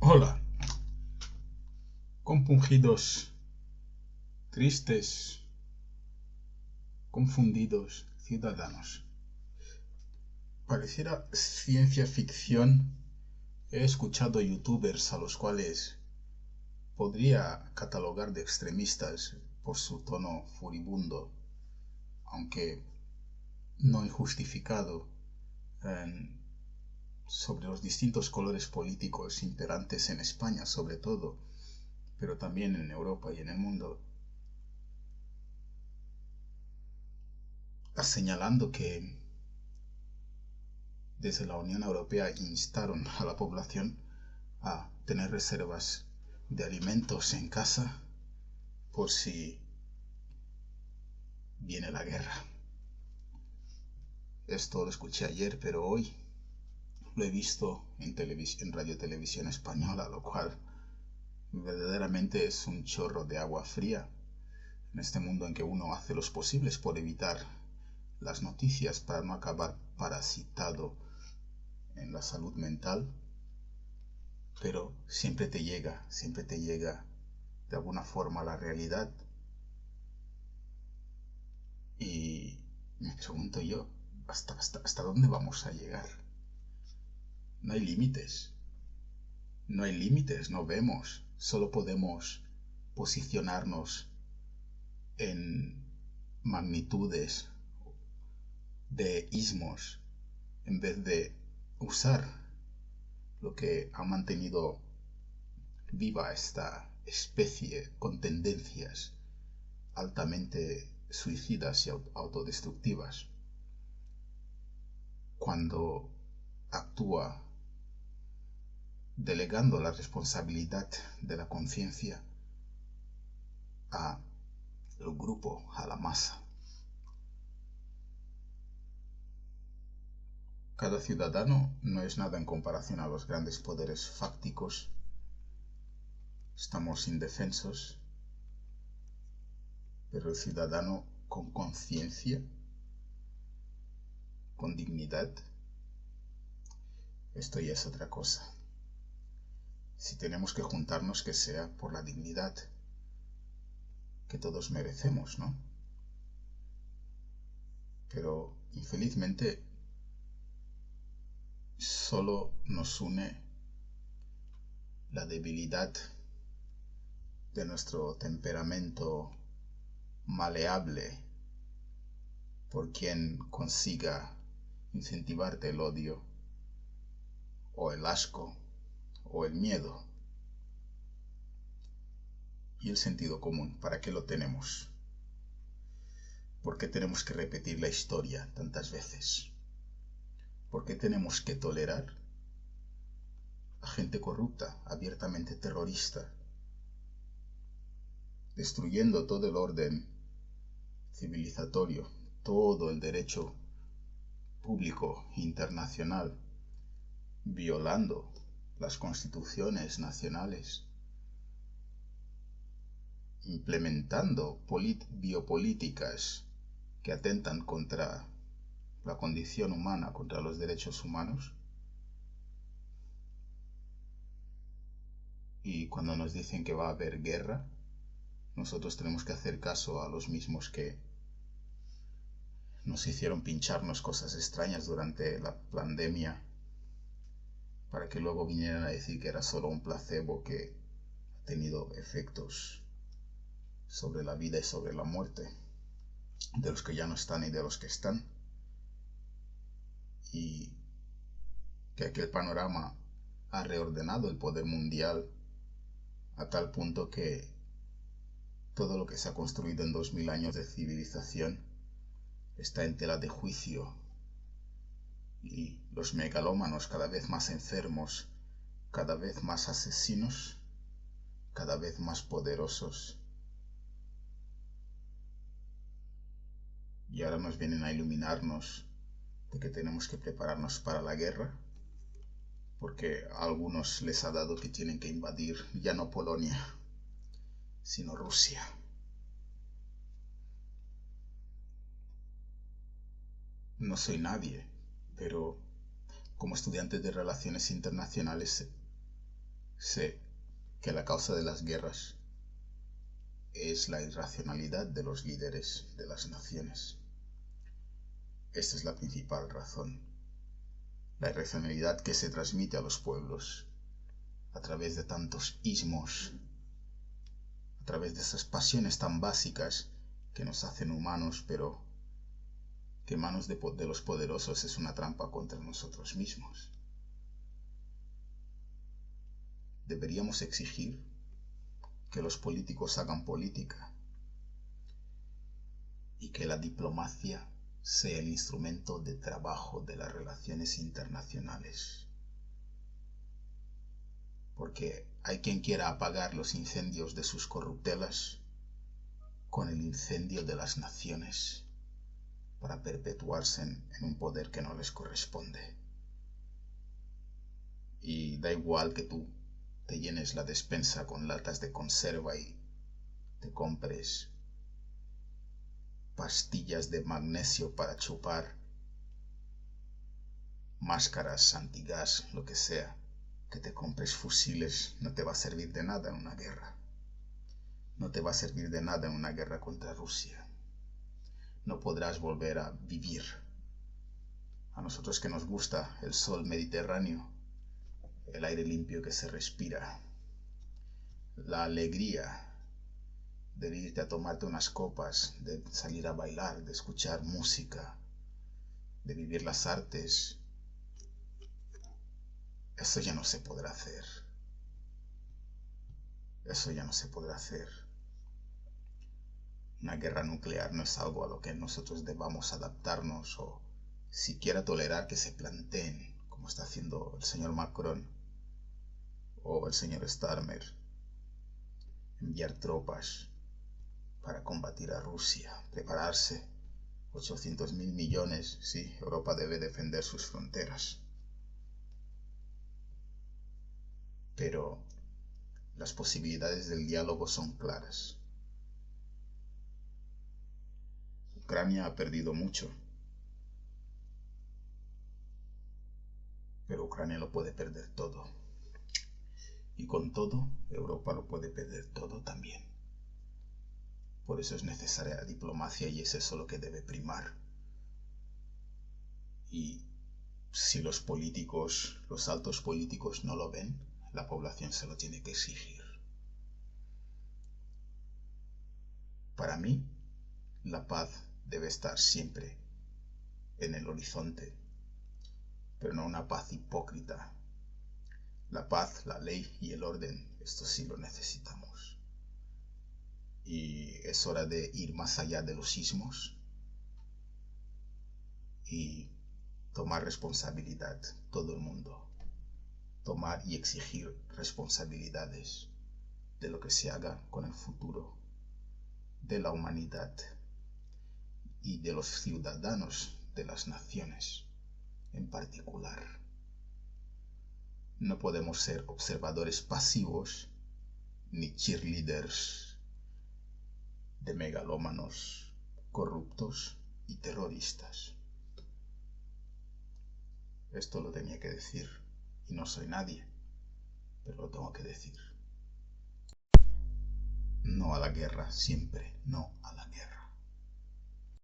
Hola, compungidos, tristes, confundidos ciudadanos. Pareciera ciencia ficción. He escuchado youtubers a los cuales podría catalogar de extremistas por su tono furibundo, aunque no injustificado, sobre los distintos colores políticos imperantes en España sobre todo, pero también en Europa y en el mundo, señalando que desde la Unión Europea instaron a la población a tener reservas de alimentos en casa por si viene la guerra. Esto lo escuché ayer, pero hoy lo he visto en Radio Televisión Española, lo cual verdaderamente es un chorro de agua fría en este mundo en que uno hace los posibles por evitar las noticias para no acabar parasitado en la salud mental, pero siempre te llega de alguna forma la realidad. Y me pregunto yo, ¿hasta dónde vamos a llegar? No hay límites, no vemos, solo podemos posicionarnos en magnitudes de ismos en vez de usar lo que ha mantenido viva esta especie con tendencias altamente suicidas y autodestructivas. Cuando actúa delegando la responsabilidad de la conciencia al grupo, a la masa. Cada ciudadano no es nada en comparación a los grandes poderes fácticos. Estamos indefensos, pero el ciudadano con conciencia, con dignidad, esto ya es otra cosa. Si tenemos que juntarnos, que sea por la dignidad que todos merecemos, ¿no? Pero infelizmente solo nos une la debilidad de nuestro temperamento maleable por quien consiga incentivarte el odio o el asco o el miedo. Y el sentido común, ¿para qué lo tenemos? ¿Por qué tenemos que repetir la historia tantas veces? ¿Por qué tenemos que tolerar a gente corrupta, abiertamente terrorista, destruyendo todo el orden civilizatorio, todo el derecho público internacional, violando las constituciones nacionales, implementando biopolíticas que atentan contra la condición humana, contra los derechos humanos? Y cuando nos dicen que va a haber guerra, nosotros tenemos que hacer caso a los mismos que nos hicieron pincharnos cosas extrañas durante la pandemia, para que luego vinieran a decir que era solo un placebo que ha tenido efectos sobre la vida y sobre la muerte de los que ya no están y de los que están, y que aquel panorama ha reordenado el poder mundial a tal punto que todo lo que se ha construido en 2000 años de civilización está en tela de juicio, y los megalómanos cada vez más enfermos, cada vez más asesinos, cada vez más poderosos, y ahora nos vienen a iluminarnos de que tenemos que prepararnos para la guerra, porque a algunos les ha dado que tienen que invadir ya no Polonia, sino Rusia. No soy nadie, pero como estudiante de Relaciones Internacionales Sé que la causa de las guerras es la irracionalidad de los líderes de las naciones. Esta es la principal razón. La irracionalidad que se transmite a los pueblos a través de tantos ismos, a través de esas pasiones tan básicas que nos hacen humanos, pero que en manos de los poderosos es una trampa contra nosotros mismos. Deberíamos exigir que los políticos hagan política y que la diplomacia sea el instrumento de trabajo de las relaciones internacionales. Porque hay quien quiera apagar los incendios de sus corruptelas con el incendio de las naciones para perpetuarse en un poder que no les corresponde. Y da igual que tú te llenes la despensa con latas de conserva y te compres pastillas de magnesio para chupar, máscaras antigas, lo que sea, que te compres fusiles, no te va a servir de nada en una guerra. No te va a servir de nada en una guerra contra Rusia. No podrás volver a vivir. A nosotros que nos gusta el sol mediterráneo, el aire limpio que se respira, la alegría de irte a tomarte unas copas, de salir a bailar, de escuchar música, de vivir las artes, eso ya no se podrá hacer. Eso ya no se podrá hacer. Una guerra nuclear no es algo a lo que nosotros debamos adaptarnos o siquiera tolerar que se planteen, como está haciendo el señor Macron o el señor Starmer, enviar tropas para combatir a Rusia, prepararse. 800.000 millones, sí, Europa debe defender sus fronteras. Pero las posibilidades del diálogo son claras. Ucrania ha perdido mucho, pero Ucrania lo puede perder todo. Y con todo, Europa lo puede perder todo también. Por eso es necesaria la diplomacia y es eso lo que debe primar. Y si los políticos, los altos políticos no lo ven, la población se lo tiene que exigir. Para mí, la paz debe estar siempre en el horizonte, pero no una paz hipócrita. La paz, la ley y el orden, esto sí lo necesitamos. Y es hora de ir más allá de los ismos y tomar responsabilidad, todo el mundo. Tomar y exigir responsabilidades de lo que se haga con el futuro de la humanidad y de los ciudadanos de las naciones en particular. No podemos ser observadores pasivos ni cheerleaders de megalómanos corruptos y terroristas. Esto lo tenía que decir y no soy nadie, pero lo tengo que decir. No a la guerra, siempre no a la guerra.